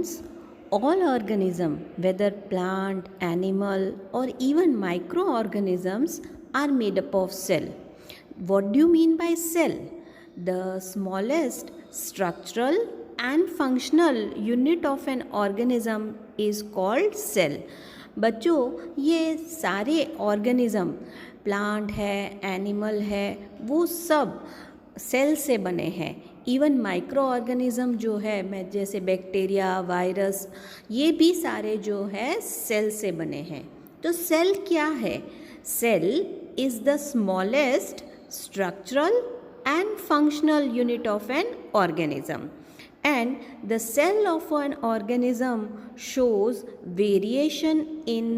Students, all organisms, whether plant, animal, or even microorganisms, are made up of cell. What do you mean by cell? The smallest structural and functional unit of an organism is called cell. बच्चों, ये सारे organism, plant है, animal है, वो सब cell से बने हैं. इवन माइक्रो ऑर्गेनिज्म जो है, मैं जैसे बैक्टीरिया, वायरस, ये भी सारे जो है सेल से बने हैं. तो सेल क्या है? Cell is the smallest structural and functional unit of an organism, and the cell of an organism shows variation in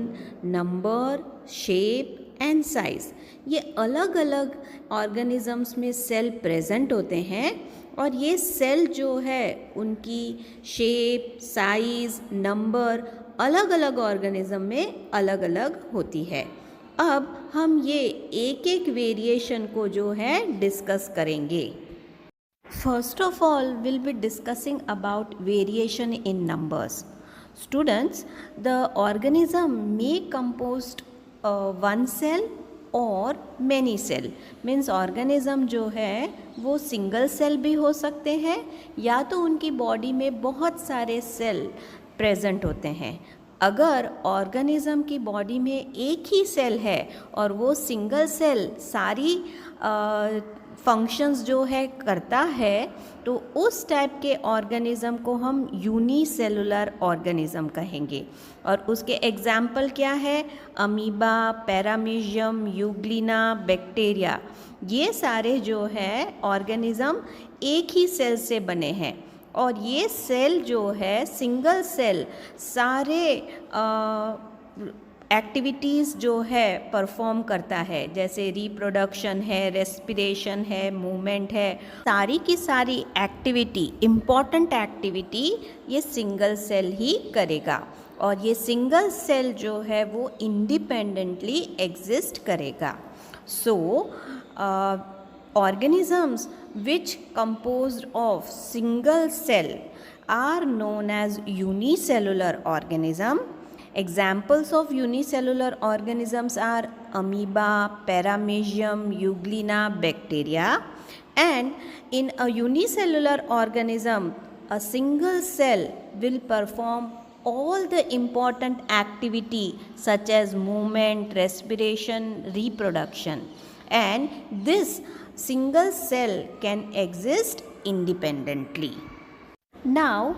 number, shape and size. ये अलग अलग ऑर्गेनिजम्स में सेल प्रेजेंट होते हैं और ये सेल जो है उनकी शेप, साइज, नंबर अलग अलग ऑर्गेनिज्म में अलग अलग होती है. अब हम ये एक एक वेरिएशन को जो है डिस्कस करेंगे. First of all will be discussing about variation in numbers. Students, the organism may composed one cell और मैनी सेल. मीन्स ऑर्गेनिज्म जो है वो सिंगल सेल भी हो सकते हैं या तो उनकी बॉडी में बहुत सारे सेल प्रेजेंट होते हैं. अगर ऑर्गेनिज्म की बॉडी में एक ही सेल है और वो सिंगल सेल सारी फंक्शंस जो है करता है, तो उस टाइप के ऑर्गेनिज्म को हम यूनिसेलुलर ऑर्गेनिज्म कहेंगे. और उसके एग्जाम्पल क्या है? अमीबा, पैरामीशियम, यूग्लिना, बैक्टीरिया, ये सारे जो है ऑर्गेनिज्म एक ही सेल से बने हैं. और ये सेल जो है सिंगल सेल सारे एक्टिविटीज़ जो है परफॉर्म करता है, जैसे रिप्रोडक्शन है, रेस्पिरेशन है, मूवमेंट है, सारी की सारी एक्टिविटी, इम्पॉर्टेंट एक्टिविटी ये सिंगल सेल ही करेगा. और ये सिंगल सेल जो है वो इंडिपेंडेंटली एग्जिस्ट करेगा. सो organisms which composed of single cell are known as unicellular organism. Examples of unicellular organisms are amoeba, paramecium, euglena, bacteria. And in a unicellular organism, a single cell will perform all the important activity such as movement, respiration, reproduction. And this single cell can exist independently. Now,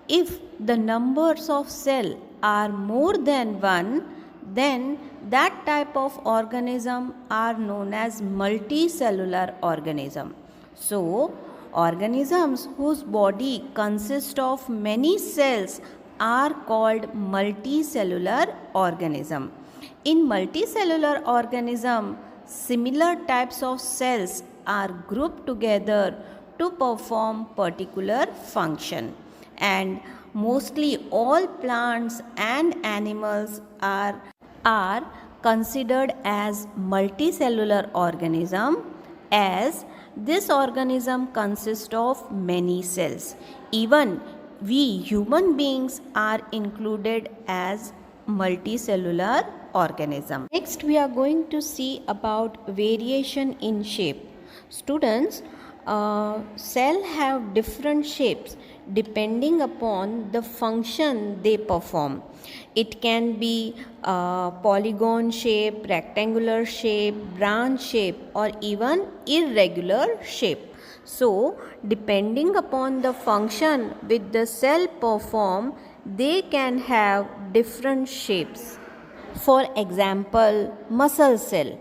if the numbers of cell are more than one, then that type of organism are known as multicellular organism. So, organisms whose body consists of many cells are called multicellular organism. In multicellular organism, similar types of cells are grouped together to perform particular function, and mostly all plants and animals are considered as multicellular organism, as this organism consists of many cells. Even we human beings are included as multicellular organism. Next we are going to see about variation in shape. Students, cell have different shapes depending upon the function they perform. It can be polygon shape, rectangular shape, branch shape, or even irregular shape. So, depending upon the function which the cell perform, they can have different shapes. For example, muscle cell.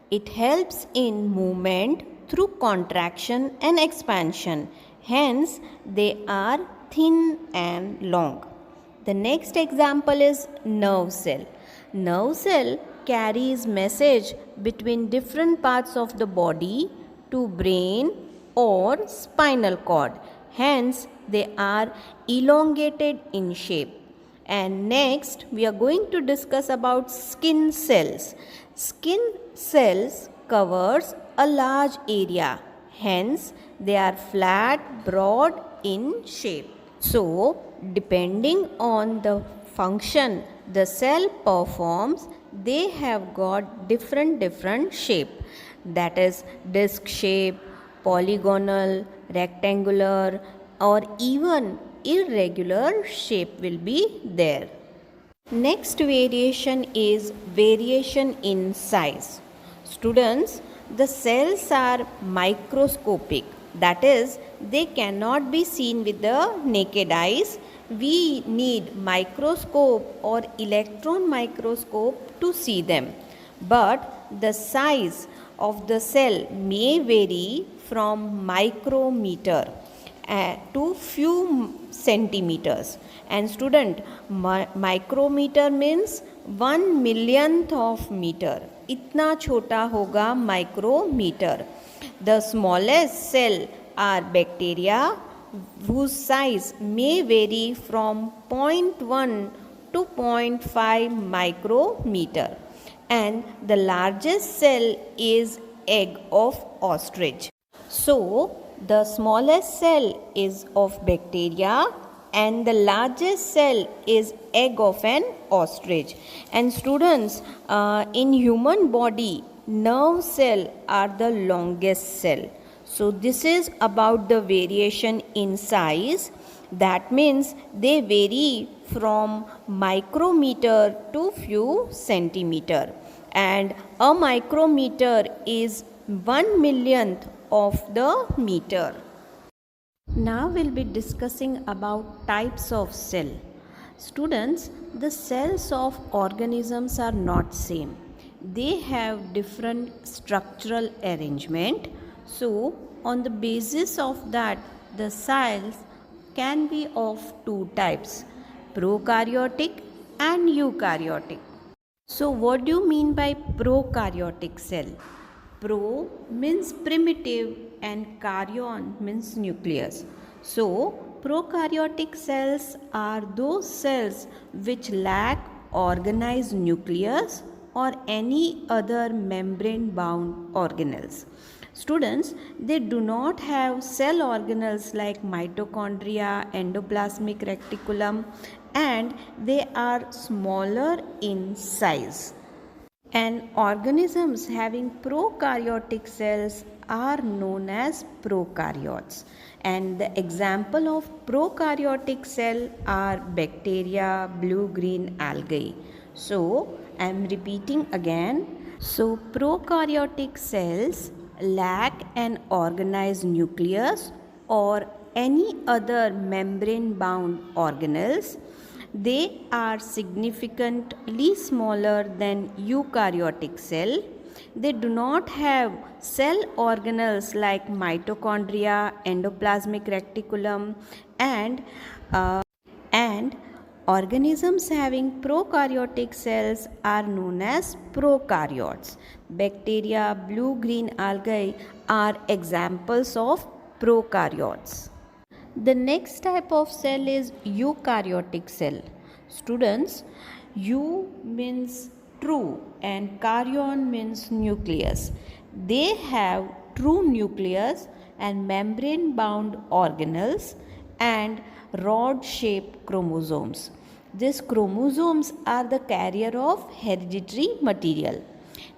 It helps in movement through contraction and expansion. Hence, they are thin and long. The next example is nerve cell. Nerve cell carries message between different parts of the body to brain or spinal cord. Hence, they are elongated in shape. And next, we are going to discuss about skin cells. Skin cells covers a large area. Hence, they are flat, broad in shape. So, depending on the function the cell performs, they have got different shape, that is disc shape, polygonal, rectangular, or even irregular shape will be there. Next variation is variation in size. Students, the cells are microscopic, that is, they cannot be seen with the naked eyes. We need microscope or electron microscope to see them. But the size of the cell may vary from micrometer to few centimeters. And student, micrometer means 1 millionth of meter. इतना छोटा होगा micrometer. The smallest cell are bacteria whose size may vary from 0.1 to 0.5 micrometer. And the largest cell is egg of ostrich. So, the smallest cell is of bacteria and the largest cell is egg of an ostrich. And students, in human body, nerve cell are the longest cell. So this is about the variation in size. That means they vary from micrometer to few centimeter. And a micrometer is 1 millionth of the meter. Now we'll be discussing about types of cell. Students, the cells of organisms are not same. They have different structural arrangement. So, on the basis of that, the cells can be of two types, prokaryotic and eukaryotic. So, what do you mean by prokaryotic cell? Pro means primitive and karyon means nucleus. So, prokaryotic cells are those cells which lack organized nucleus or any other membrane bound organelles. Students, they do not have cell organelles like mitochondria, endoplasmic reticulum, and they are smaller in size. And organisms having prokaryotic cells are known as prokaryotes. And the example of prokaryotic cell are bacteria, blue-green algae. So, I am repeating again. So, prokaryotic cells lack an organized nucleus or any other membrane-bound organelles. They are significantly smaller than eukaryotic cell. They do not have cell organelles like mitochondria, endoplasmic reticulum, and organisms having prokaryotic cells are known as prokaryotes. Bacteria, blue-green algae are examples of prokaryotes. The next type of cell is eukaryotic cell. Students, eu means true and karyon means nucleus. They have true nucleus and membrane bound organelles and rod shaped chromosomes. These chromosomes are the carrier of hereditary material.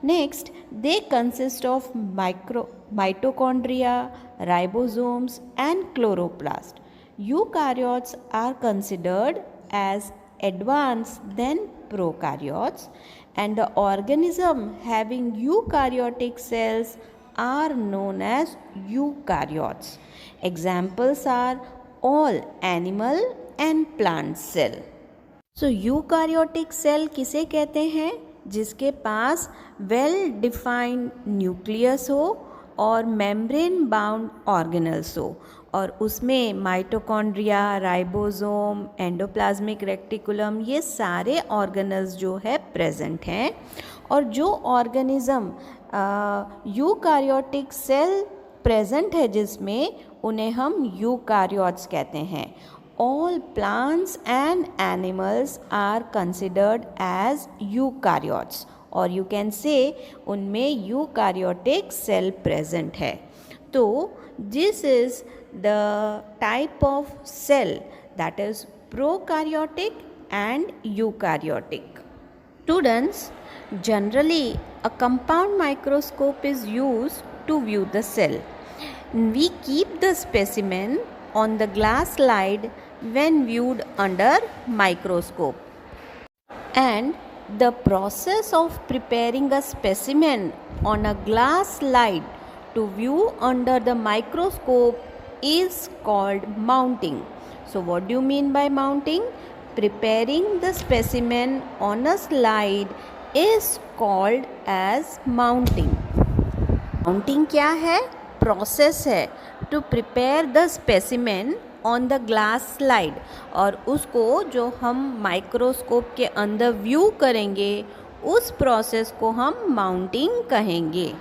Next, they consist of mitochondria, ribosomes, and chloroplast. Eukaryotes are considered as advanced than prokaryotes, and the organism having eukaryotic cells are known as eukaryotes. Examples are all animal and plant cell. So eukaryotic cell किसे कहते हैं? जिसके पास well defined nucleus हो और membrane bound organelles हो और उसमें mitochondria, ribosome, endoplasmic reticulum ये सारे ऑर्गेनल्स जो है प्रेजेंट हैं. और जो ऑर्गेनिज्म यूकारियोटिक सेल प्रेजेंट है जिसमें, उन्हें हम यूकारियोट्स कहते हैं. All plants and animals are considered as eukaryotes, or you can say उनमें eukaryotic cell present है. तो this is the type of cell, that is prokaryotic and eukaryotic. Students, generally a compound microscope is used to view the cell. We keep the specimen on the glass slide when viewed under microscope. And the process of preparing a specimen on a glass slide to view under the microscope is called mounting. So what do you mean by mounting? Preparing the specimen on a slide is called as mounting. Mounting क्या है? Process है to prepare the specimen on the glass slide, और उसको जो हम microscope के अंदर view करेंगे उस प्रोसेस को हम माउंटिंग कहेंगे.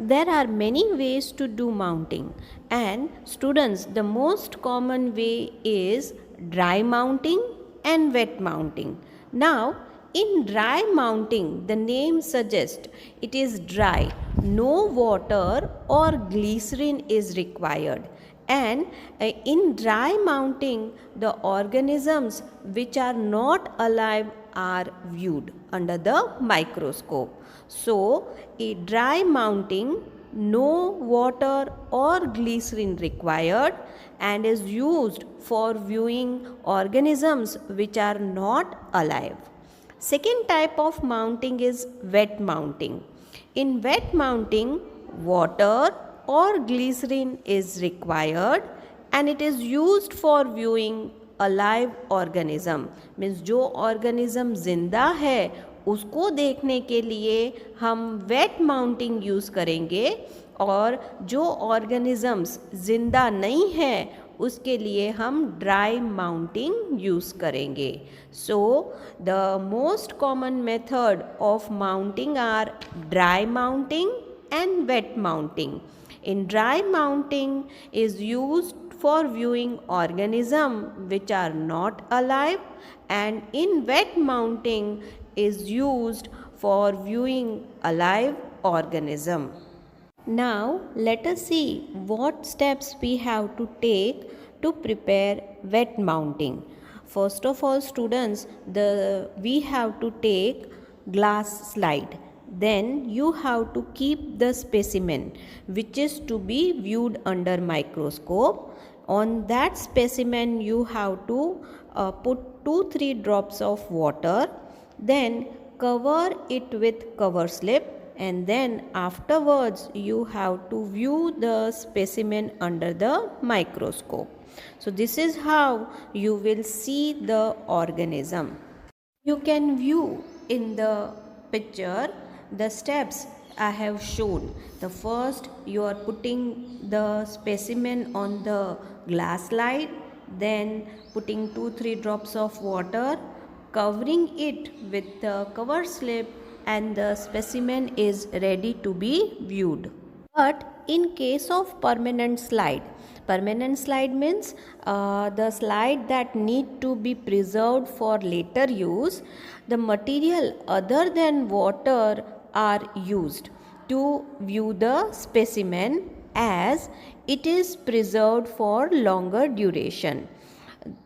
There are many ways to do mounting, and students, the most common way is dry mounting and wet mounting. Now, in dry mounting, the name suggests it is dry, no water or glycerin is required. And in dry mounting, the organisms which are not alive are viewed under the microscope. So, in dry mounting, no water or glycerin required and is used for viewing organisms which are not alive. Second type of mounting is wet mounting. In wet mounting, water or glycerin is required and it is used for viewing alive organism. Means जो organism जिंदा है उसको देखने के लिए हम wet mounting use करेंगे, और जो organisms जिंदा नहीं है उसके लिए हम dry mounting यूज़ करेंगे. So the most common method of mounting are dry mounting and wet mounting. In dry mounting is used for viewing organisms which are not alive, and in wet mounting is used for viewing alive organism. Now let us see what steps we have to take to prepare wet mounting. First of all, students, we have to take glass slide. Then you have to keep the specimen which is to be viewed under microscope. On that specimen you have to put 2-3 drops of water, then cover it with cover slip, and then afterwards you have to view the specimen under the microscope. So this is how you will see the organism. You can view in the picture the steps I have shown. The first, you are putting the specimen on the glass slide, then putting 2-3 drops of water, covering it with the cover slip, and the specimen is ready to be viewed. But in case of permanent slide means the slide that need to be preserved for later use, the material other than water are used to view the specimen as it is preserved for longer duration.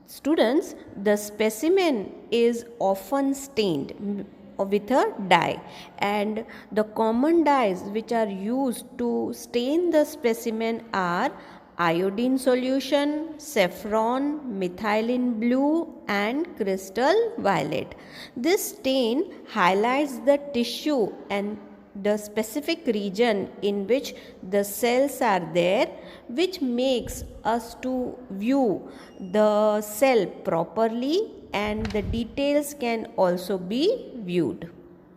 Students, the specimen is often stained with a dye, and the common dyes which are used to stain the specimen are iodine solution, saffron, methylene blue and crystal violet. This stain highlights the tissue and the specific region in which the cells are there, which makes us to view the cell properly, and the details can also be viewed.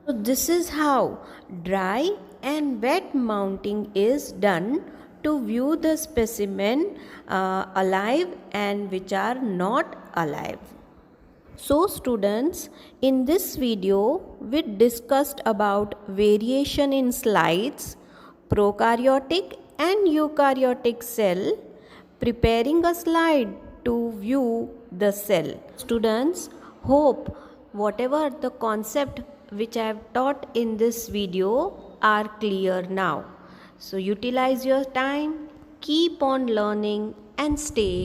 So this is how dry and wet mounting is done to view the specimen alive and which are not alive. So students, in this video we discussed about variation in slides, prokaryotic and eukaryotic cell, preparing a slide to view the cell. Students, hope whatever the concept which I have taught in this video are clear now. So utilize your time, keep on learning and stay